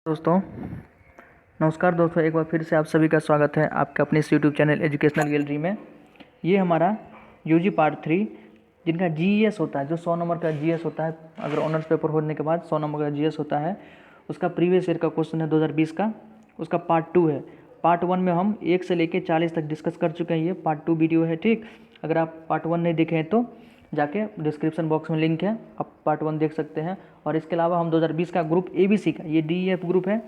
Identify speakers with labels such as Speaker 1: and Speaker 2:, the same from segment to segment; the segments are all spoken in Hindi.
Speaker 1: दोस्तों नमस्कार दोस्तों, एक बार फिर से आप सभी का स्वागत है आपके अपने इस यूट्यूब चैनल एजुकेशनल गैलरी में। ये हमारा यूजी पार्ट 3 जिनका जीएस होता है, जो 100 नंबर का जीएस होता है, अगर ऑनर्स पेपर होने के बाद 100 नंबर का जीएस होता है, उसका प्रीवियस ईयर का क्वेश्चन है 2020 का, उसका पार्ट 2 है। पार्ट 1 में हम 1 से लेकर 40 तक डिस्कस कर चुके हैं। ये पार्ट 2 वीडियो है, ठीक। अगर आप पार्ट 1 नहीं देखे हैं तो जाके डिस्क्रिप्शन बॉक्स में लिंक है, आप पार्ट 1 देख सकते हैं। और इसके अलावा हम 2020 का ग्रुप एबीसी का, ये डीईएफ ग्रुप है,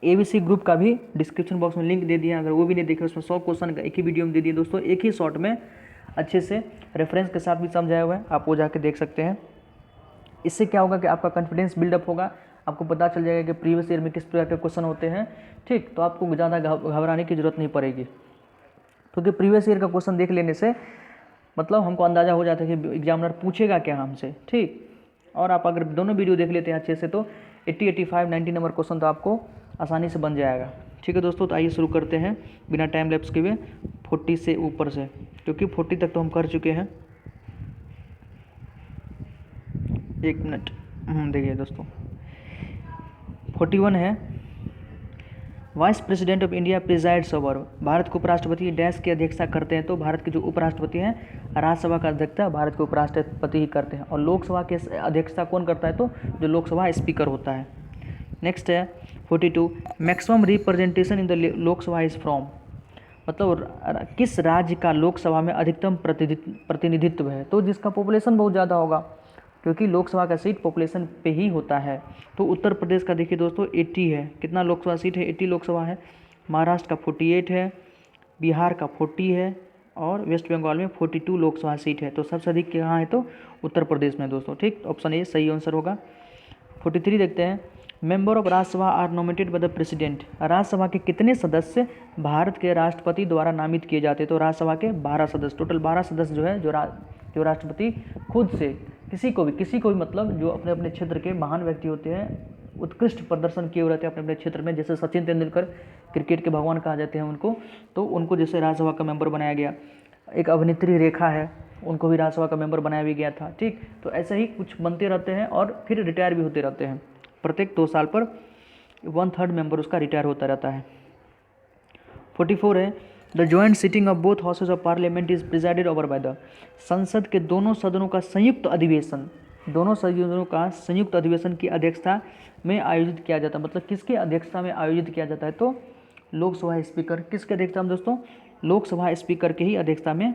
Speaker 1: एबीसी ग्रुप का भी डिस्क्रिप्शन बॉक्स में लिंक दे दिया। अगर वो भी नहीं देखे, उसमें 100 क्वेश्चन का एक ही वीडियो में दे दिए दोस्तों, एक ही शॉर्ट में अच्छे से रेफरेंस के साथ भी समझाया हुआ है, आप वो जाके देख सकते हैं। इससे क्या होगा कि आपका कॉन्फिडेंस बिल्डअप होगा, आपको पता चल जाएगा कि प्रीवियस ईयर में किस प्रकार के क्वेश्चन होते हैं, ठीक। तो आपको ज़्यादा घबराने की जरूरत नहीं पड़ेगी, क्योंकि प्रीवियस ईयर का क्वेश्चन देख लेने से मतलब हमको अंदाज़ा हो जाता है कि एग्जामिनर पूछेगा क्या हमसे, ठीक। और आप अगर दोनों वीडियो देख लेते हैं अच्छे से तो 80, 85, 90 नंबर क्वेश्चन तो आपको आसानी से बन जाएगा, ठीक है दोस्तों। तो आइए शुरू करते हैं बिना टाइम लैप्स के हुए 40 से ऊपर से, क्योंकि 40 तक तो हम कर चुके हैं। एक मिनट, देखिए दोस्तों 41 है, vice president of India presides over, Bharat के उपराष्ट्रपति डैश की अध्यक्षता करते हैं। तो भारत के जो उपराष्ट्रपति हैं, राज्यसभा का अध्यक्षता भारत के उपराष्ट्रपति ही करते हैं। और लोकसभा के अध्यक्षता कौन करता है, तो जो लोकसभा स्पीकर होता है। नेक्स्ट है 42, maximum representation in the Lok Sabha is from, मतलब किस राज्य का लोकसभा में अधिकतम प्रतिनिधित्व है। तो जिसका पॉपुलेशन बहुत ज़्यादा होगा, क्योंकि लोकसभा का सीट पॉपुलेशन पे ही होता है। तो उत्तर प्रदेश का देखिए दोस्तों 80 है, कितना लोकसभा सीट है, 80 लोकसभा है। महाराष्ट्र का 48 है, बिहार का 40 है, और वेस्ट बंगाल में 42 लोकसभा सीट है। तो सबसे अधिक कहाँ है, तो उत्तर प्रदेश में दोस्तों, ठीक। ऑप्शन ए सही आंसर होगा। 43 देखते हैं, member of Rajya Sabha are nominated by the president, Rajya Sabha के कितने सदस्य भारत के राष्ट्रपति द्वारा नामित किए जाते हैं। तो राज्यसभा के 12 सदस्य, टोटल 12 सदस्य जो है, जो राष्ट्रपति खुद से किसी को भी मतलब जो अपने अपने क्षेत्र के महान व्यक्ति होते हैं, उत्कृष्ट प्रदर्शन किए हुए रहते हैं अपने अपने क्षेत्र में, जैसे सचिन तेंदुलकर क्रिकेट के भगवान कहा जाते हैं उनको, तो उनको जैसे राज्यसभा का मेंबर बनाया गया। एक अभिनेत्री रेखा है, उनको भी राज्यसभा का मेंबर बनाया भी गया था, ठीक। तो ऐसे ही कुछ बनते रहते हैं और फिर रिटायर भी होते रहते हैं। प्रत्येक 2 साल पर 1/3 मेंबर उसका रिटायर होता रहता है। 44 है, the joint sitting of both houses of parliament is presided over by the, संसद के दोनों सदनों का संयुक्त अधिवेशन, दोनों सदनों का संयुक्त अधिवेशन की अध्यक्षता में आयोजित किया जाता है। मतलब किसके अध्यक्षता में आयोजित किया जाता है, तो लोकसभा स्पीकर, किसके अध्यक्षता में दोस्तों, लोकसभा स्पीकर के ही अध्यक्षता में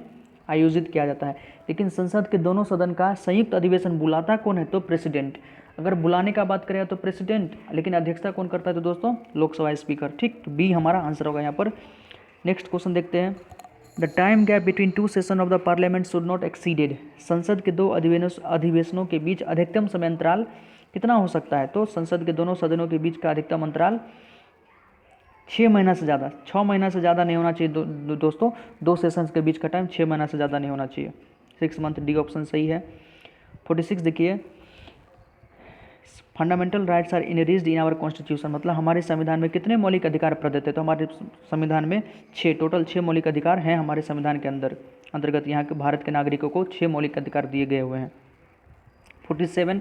Speaker 1: आयोजित किया जाता है। लेकिन संसद के दोनों सदन का संयुक्त अधिवेशन बुलाता कौन है, तो प्रेसिडेंट। अगर बुलाने का बात करें तो प्रेसिडेंट, लेकिन अध्यक्षता कौन करता है, तो दोस्तों लोकसभा स्पीकर, ठीक। तो बी हमारा आंसर होगा यहाँ पर। नेक्स्ट क्वेश्चन देखते हैं, the time gap between 2 session of the parliament should not exceeded, संसद के 2 अधिवेशनों के बीच अधिकतम समय अंतराल कितना हो सकता है। तो संसद के दोनों सदनों के बीच का अधिकतम अंतराल 6 महीना से ज़्यादा, 6 महीना से ज़्यादा नहीं होना चाहिए दोस्तों। 2 सेशंस के बीच का टाइम 6 महीना से ज़्यादा नहीं होना चाहिए। 6 मंथ, डी ऑप्शन सही है। 46 देखिए, fundamental rights are enshrined in our constitution, मतलब हमारे संविधान में कितने मौलिक अधिकार प्रदत्त है। तो हमारे संविधान में 6, टोटल 6 मौलिक अधिकार हैं हमारे संविधान के अंतर्गत। यहाँ के भारत के नागरिकों को 6 मौलिक अधिकार दिए गए हुए हैं। 47,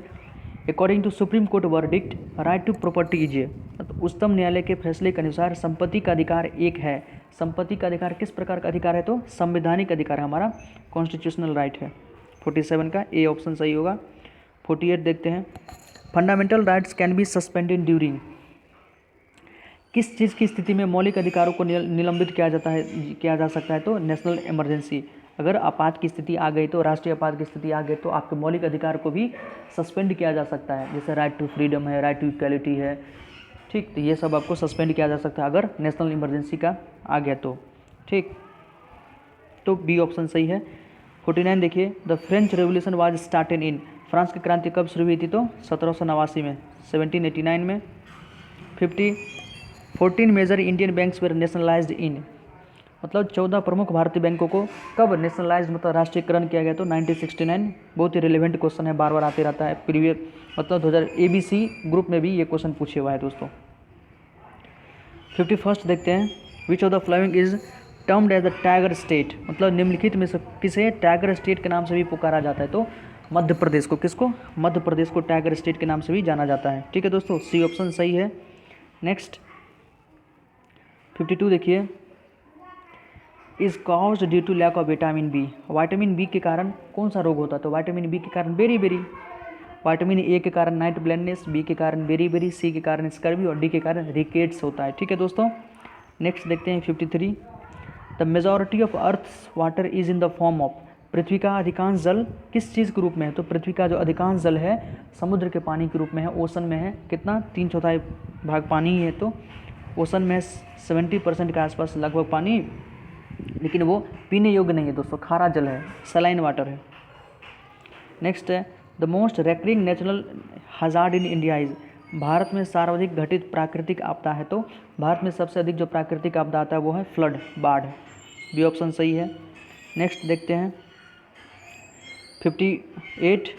Speaker 1: according to supreme court verdict right to property is, उच्चतम न्यायालय के फैसले के अनुसार संपत्ति का अधिकार एक है। संपत्ति का अधिकार किस प्रकार का अधिकार है, तो संवैधानिक अधिकार, हमारा कॉन्स्टिट्यूशनल राइट है। 47 का ए ऑप्शन सही होगा। 48 देखते हैं, fundamental rights can be suspended during, किस चीज़ की स्थिति में मौलिक अधिकारों को निलंबित किया जा सकता है, तो नेशनल इमरजेंसी। अगर आपात की स्थिति आ गई, तो राष्ट्रीय आपात की स्थिति आ गई, तो आपके मौलिक अधिकार को भी सस्पेंड किया जा सकता है, जैसे राइट टू फ्रीडम है, राइट टू इक्वलिटी है, ठीक। तो ये सब आपको सस्पेंड किया जा सकता है अगर नेशनल इमरजेंसी का आ गया तो, ठीक। तो बी ऑप्शन सही है। 49 देखिए, the French revolution was started in, France की क्रांति कब शुरू हुई थी, तो 1789 में, 1789 में। 50, 14 major Indian banks were nationalised in, मतलब 14 प्रमुख भारतीय बैंकों को कब नेशनलाइज्ड, मतलब राष्ट्रीयकरण किया गया, तो 1969। बहुत ही रिलेवेंट क्वेश्चन है, बार बार आते रहता है प्रीवियस, मतलब 2000 एबीसी ग्रुप में भी ये क्वेश्चन पूछे हुआ है दोस्तों। 51 देखते हैं, which of the following is termed as the tiger state, मतलब निम्नलिखित में से किसे टाइगर स्टेट के नाम से भी पुकारा जाता है, तो मध्य प्रदेश को, किसको, मध्य प्रदेश को टाइगर स्टेट के नाम से भी जाना जाता है, ठीक है दोस्तों। सी ऑप्शन सही है। नेक्स्ट 52 देखिए, is caused due to lack of vitamin B. Vitamin B के कारण कौन सा रोग होता है? तो विटामिन बी के कारण बेरी बेरी। विटामिन ए के कारण नाइट ब्लाइंडनेस, बी के कारण बेरी बेरी, सी के कारण स्कर्वी और डी के कारण रिकेट्स होता है। ठीक है दोस्तों। नेक्स्ट देखते हैं 53, the majority of earth's water is in the form of. पृथ्वी का अधिकांश जल किस चीज़ के रूप में है? तो पृथ्वी का जो अधिकांश जल है समुद्र के पानी के रूप में है, ओशन में है। कितना? 3/4 भाग पानी ही है। तो ओशन में 70% के आसपास लगभग पानी, लेकिन वो पीने योग्य नहीं है दोस्तों, खारा जल है, सलाइन वाटर है। नेक्स्ट है, the most recurring natural hazard in India is. Bharat में सर्वाधिक घटित प्राकृतिक आपदा है। तो भारत में सबसे अधिक जो प्राकृतिक आपदा आता है वो है फ्लड, बाढ़। बी ऑप्शन सही है। नेक्स्ट देखते हैं 58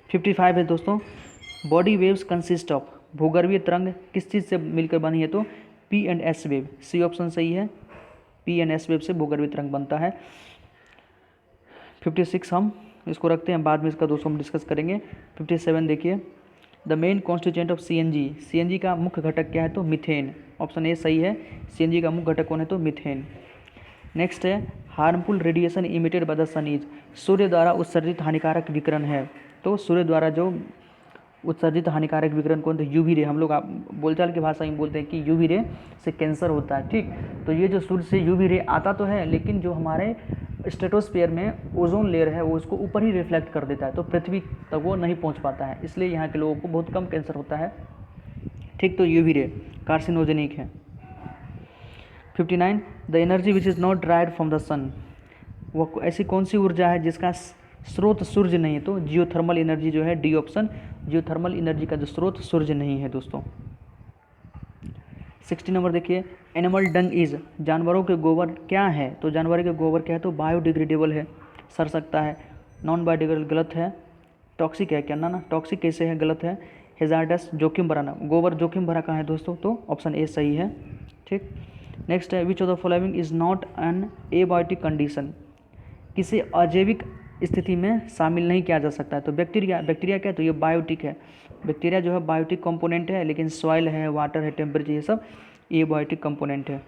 Speaker 1: 55 है दोस्तों, बॉडी वेव्स कंसिस्ट ऑफ। भूगर्भीय तरंग किस चीज़ से मिलकर बनी है? तो P and S wave. C option सही है, पी एंड एस वेव से भूगर्भीय तरंग बनता है। 56 हम इसको रखते हैं, बाद में इसका दोस्तों हम डिस्कस करेंगे। 57 देखिए, the main constituent of CNG. CNG का मुख्य घटक क्या है? तो मीथेन। ऑप्शन ए सही है, सीएनजी का मुख्य घटक कौन है? तो मीथेन। नेक्स्ट है, harmful radiation emitted by the sun is. सूर्य द्वारा उत्सर्जित हानिकारक विकिरण है। तो सूर्य द्वारा जो उत्सर्जित हानिकारक विकिरण कौन? तो यूवी रे। हम लोग बोलचाल की भाषा में बोलते हैं कि यूवी रे से कैंसर होता है। ठीक, तो ये जो सूर्य से यूवी रे आता तो है, लेकिन जो हमारे स्ट्रेटोस्फीयर में ओजोन लेयर है वो उसको ऊपर ही रिफ्लेक्ट कर देता है, तो पृथ्वी तक वो नहीं पहुंच पाता है, इसलिए यहाँ के लोगों को बहुत कम कैंसर होता है। ठीक, तो यूवी रे कार्सिनोजेनिक है। 59, the energy which is not derived from the sun. वो ऐसी कौन सी ऊर्जा है जिसका स्रोत सूर्य नहीं है? तो जियोथर्मल एनर्जी जो है, डी ऑप्शन, जियोथर्मल एनर्जी का जो स्रोत सूर्य नहीं है दोस्तों। 60 नंबर देखिए, एनिमल डंग इज। जानवरों के गोबर क्या है? तो जानवर के गोबर क्या है? तो बायोडिग्रेडेबल है, सड़ सकता है। नॉन बायोडिग्रेडेबल गलत है। टॉक्सिक है क्या? ना, टॉक्सिक कैसे है? गलत है। हेजार्डस जोखिम भरा ना, गोबर जोखिम भरा कहाँ है दोस्तों? तो ऑप्शन ए सही है। ठीक, नेक्स्ट है, विच of the following is not an abiotic condition. किसी अजैविक स्थिति में शामिल नहीं किया जा सकता है। तो बैक्टीरिया क्या है? तो ये बायोटिक है। बैक्टीरिया जो है बायोटिक कंपोनेंट है, लेकिन सॉइल है, वाटर है, टेम्परेचर, ये सब ये बायोटिक कंपोनेंट है।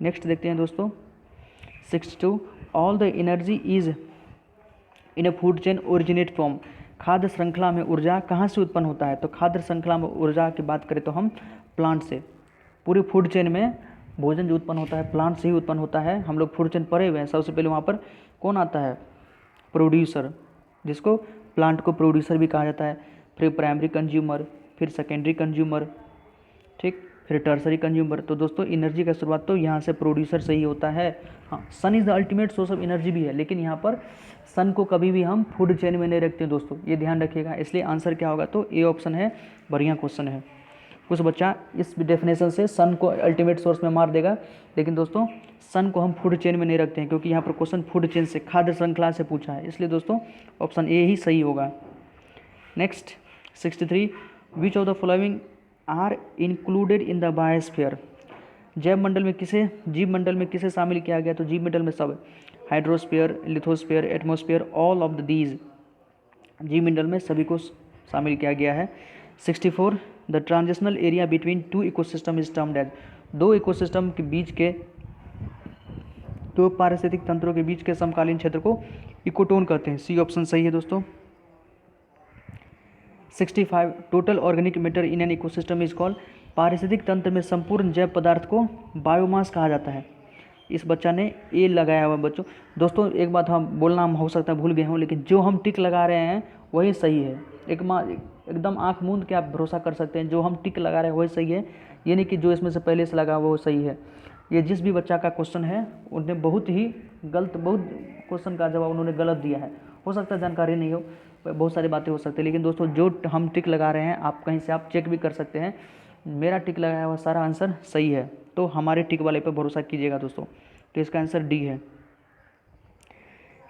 Speaker 1: नेक्स्ट देखते हैं दोस्तों 62, all the energy is in a food chain originate from. खाद्य श्रृंखला में ऊर्जा कहाँ से उत्पन्न होता है? तो खाद्य श्रृंखला में ऊर्जा की बात करें तो हम प्लांट से। पूरी फूड चेन में भोजन जो उत्पन्न होता है प्लांट से ही उत्पन्न होता है। हम लोग फूड चेन पढ़े हुए हैं। सबसे पहले वहाँ पर कौन आता है? प्रोड्यूसर, जिसको प्लांट को प्रोड्यूसर भी कहा जाता है। फिर प्राइमरी कंज्यूमर, फिर सेकेंडरी कंज्यूमर, ठीक, फिर टर्सरी कंज्यूमर। तो दोस्तों एनर्जी का शुरुआत तो यहाँ से प्रोड्यूसर से ही होता है। हाँ, sun is the ultimate source of energy भी है, लेकिन यहाँ पर सन को कभी भी हम फूड चेन में नहीं रखते हैं दोस्तों, ये ध्यान रखिएगा। इसलिए आंसर क्या होगा? तो ए ऑप्शन है, बढ़िया क्वेश्चन है। कुछ बच्चा इस डेफिनेशन से सन को अल्टीमेट सोर्स में मार देगा, लेकिन दोस्तों सन को हम फूड चेन में नहीं रखते हैं, क्योंकि यहाँ पर क्वेश्चन फूड चेन से, खाद्य श्रृंखला से पूछा है, इसलिए दोस्तों ऑप्शन ए ही सही होगा। Next 63, which of the following are included in the biosphere. जैव मंडल में किसे, जीव मंडल में किसे शामिल किया गया? तो जीव मंडल में सब, hydrosphere, lithosphere, atmosphere, all of the these, जीव मंडल में सभी को शामिल किया गया है। 64, the transitional area between two ecosystem is termed as. दो इकोसिस्टम के बीच के, दो पारिस्थितिक तंत्रों के बीच के समकालीन क्षेत्र को इकोटोन कहते हैं। सी ऑप्शन सही है दोस्तों। 65, total organic matter in an ecosystem is called. पारिस्थितिक तंत्र में संपूर्ण जैव पदार्थ को बायोमास कहा जाता है। इस बच्चा ने ए लगाया हुआ बच्चों। दोस्तों एक बात हम बोलना हम हो सकता है भूल गए हों, लेकिन जो हम टिक लगा रहे हैं वही सही है। एकदम आंख मूंद के आप भरोसा कर सकते हैं, जो हम टिक लगा रहे हैं वही सही है, ये नहीं कि जो इसमें से पहले से लगा हुआ वो सही है। ये जिस भी बच्चा का क्वेश्चन है उन्होंने बहुत क्वेश्चन का जवाब उन्होंने गलत दिया है। हो सकता है जानकारी नहीं हो, बहुत सारी बातें हो सकती है, लेकिन दोस्तों जो हम टिक लगा रहे हैं आप कहीं से आप चेक भी कर सकते हैं। मेरा टिक लगाया हुआ सारा आंसर सही है, तो हमारे टिक वाले पे भरोसा कीजिएगा दोस्तों। तो इसका आंसर डी है।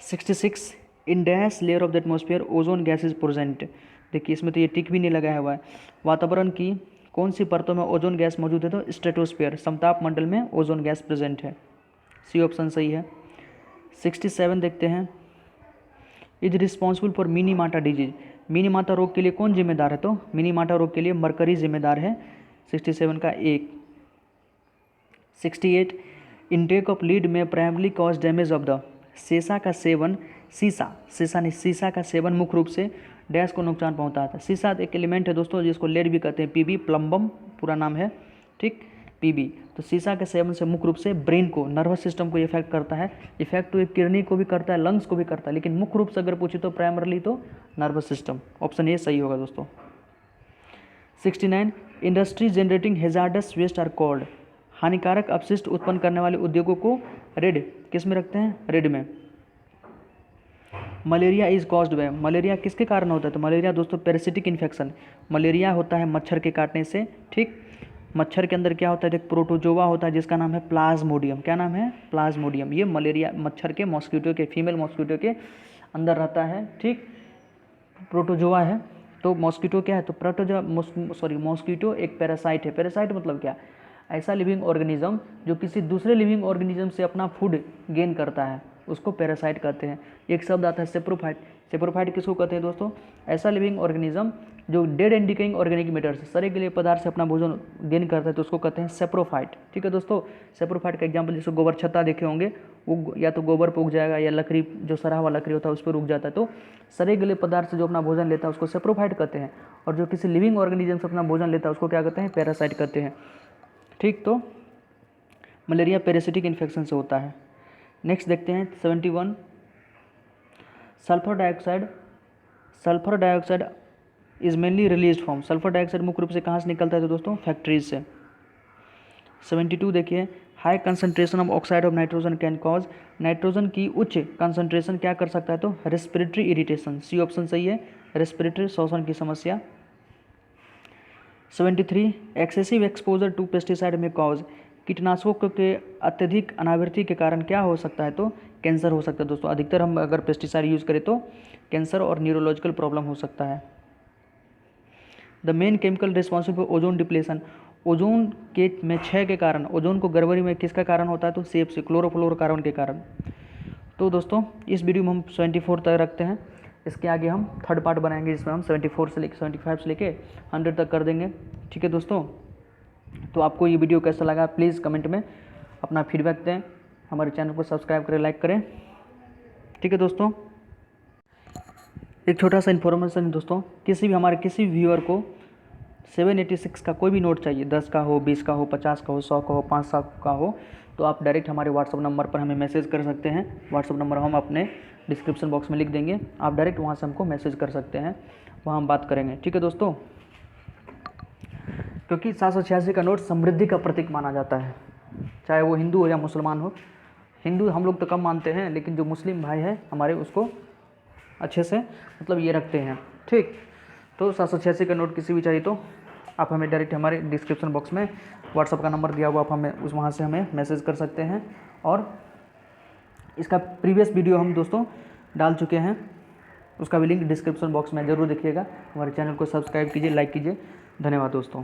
Speaker 1: 66, in dash layer of the atmosphere ozone gas is present. देखिए इसमें तो ये टिक भी नहीं लगाया हुआ है। वातावरण की कौन सी परतों में ओजोन गैस मौजूद है? तो स्ट्रेटोस्फीयर, समताप मंडल में ओजोन गैस प्रेजेंट है। सी ऑप्शन सही है। 67 देखते हैं, इज रिस्पॉन्सिबल फॉर मिनीमाटा डिजीज। मिनीमाटा रोग के लिए कौन जिम्मेदार है? तो मिनीमाटा रोग के लिए मरकरी जिम्मेदार है। 67 का 1। 68 इंटेक ऑफ लीड में primary cause damage of the शीशा का सेवन, शीशा का सेवन मुख्य रूप से डैश को नुकसान पहुंचाता है। शीशा एक एलिमेंट है दोस्तों जिसको लेड भी कहते हैं, पीबी प्लम्बम पूरा नाम है, ठीक, पीबी। तो शीशा के सेवन से मुख्य रूप से ब्रेन को, नर्वस सिस्टम को इफेक्ट करता है। इफेक्ट तो किडनी को भी करता है, लंग्स को भी करता है, लेकिन मुख्य रूप से अगर पूछे तो प्राइमरली तो नर्वस सिस्टम। ऑप्शन ए सही होगा दोस्तों। 69 industry generating hazardous waste are called, हानिकारक अपशिष्ट उत्पन्न करने वाले उद्योगों को रेड किस में रखते हैं, रेड में। Malaria is caused by, malaria किसके कारण होता है, तो मलेरिया दोस्तों पैरासिटिक इन्फेक्शन, मलेरिया होता है मच्छर के काटने से, ठीक। मच्छर के अंदर क्या होता है, एक प्रोटोजोआ होता है जिसका नाम है प्लाज्मोडियम, क्या नाम है, प्लाज्मोडियम। ये मलेरिया मच्छर के, मॉस्किटो के, फीमेल मॉस्किटो के अंदर रहता है, ठीक, प्रोटोजोआ है। तो मॉस्किटो क्या है, तो मॉस्किटो एक पैरासाइट है। पैरासाइट मतलब क्या, ऐसा लिविंग ऑर्गेनिज्म जो किसी दूसरे लिविंग ऑर्गेनिज्म से अपना फूड गेन करता है, उसको पैरासाइट कहते हैं। एक शब्द आता है सेप्रोफाइट, सेप्रोफाइट किसको कहते हैं दोस्तों, ऐसा लिविंग ऑर्गेनिज्म जो dead and decaying organic matter से, सड़े गले पदार्थ से अपना भोजन गेन करता है, तो उसको कहते हैं सेप्रोफाइट, ठीक है दोस्तों। सेप्रोफाइट का एग्जांपल जैसे गोबर छत्ता देखे होंगे, वो या तो गोबर पर उग जाएगा या लकड़ी जो सड़ा हुआ लकड़ी होता है उस पर उग जाता है। तो सड़े गले पदार्थ से जो अपना भोजन लेता है उसको सेप्रोफाइट कहते हैं, और जो किसी लिविंग ऑर्गेनिज्म से अपना भोजन लेता है उसको क्या कहते हैं, पैरासाइट कहते हैं, ठीक। तो मलेरिया पैरासिटिक इन्फेक्शन से होता है। नेक्स्ट देखते हैं 71 sulphur dioxide is mainly release from, sulphur dioxide मुख्य रूप से कहाँ से निकलता है तो दोस्तों फैक्ट्रीज से। 72 देखिए high concentration of oxide of nitrogen can cause, nitrogen की उच्च कंसंट्रेशन क्या कर सकता है, तो रेस्पिरेटरी इरिटेशन, सी ऑप्शन सही है, रेस्पिरेटरी श्वसन की समस्या। 73 एक्सेसिव एक्सपोजर टू पेस्टिसाइड में कॉज, कीटनाशकों के अत्यधिक अनावृत्ति के कारण क्या हो सकता है, तो कैंसर हो सकता है दोस्तों। अधिकतर हम अगर पेस्टिसाइड यूज़ करें तो कैंसर और न्यूरोलॉजिकल प्रॉब्लम हो सकता है। The main chemical responsible for ozone depletion, ozone के में क्षय के कारण, ओजोन को गड़बड़ी में किसका कारण होता है, तो सेप से, क्लोरोफ्लोरोकार्बन के कारण। तो दोस्तों इस वीडियो में हम 74 तक रखते हैं, इसके आगे हम थर्ड पार्ट बनाएंगे जिसमें हम 74 से लेकर 75 से लेके 100 तक कर देंगे, ठीक है दोस्तों। तो आपको ये वीडियो कैसा लगा प्लीज़ कमेंट में अपना फीडबैक दें, हमारे चैनल को सब्सक्राइब करें, लाइक करें, ठीक है दोस्तों। एक छोटा सा इन्फॉर्मेशन दोस्तों, किसी व्यूअर को 786 का कोई भी नोट चाहिए, 10 का हो, 20 का हो, 50 का हो, 100 का हो, 500 का हो, तो आप डायरेक्ट हमारे व्हाट्सअप नंबर पर हमें मैसेज कर सकते हैं। व्हाट्सअप नंबर हम अपने डिस्क्रिप्शन बॉक्स में लिख देंगे, आप डायरेक्ट वहाँ से हमको मैसेज कर सकते हैं, वहाँ हम बात करेंगे, ठीक है दोस्तों। क्योंकि 786 का नोट समृद्धि का प्रतीक माना जाता है, चाहे वो हिंदू हो या मुसलमान हो। हिंदू हम लोग तो कम मानते हैं, लेकिन जो मुस्लिम भाई है हमारे उसको अच्छे से मतलब ये रखते हैं, ठीक। तो 786 का नोट किसी भी चाहिए तो आप हमें डायरेक्ट हमारे डिस्क्रिप्शन बॉक्स में व्हाट्सअप का नंबर दिया हुआ, आप हमें वहाँ से हमें मैसेज कर सकते हैं। और इसका प्रीवियस वीडियो हम दोस्तों डाल चुके हैं, उसका भी लिंक डिस्क्रिप्शन बॉक्स में ज़रूर देखिएगा। हमारे चैनल को सब्सक्राइब कीजिए, लाइक कीजिए, धन्यवाद दोस्तों।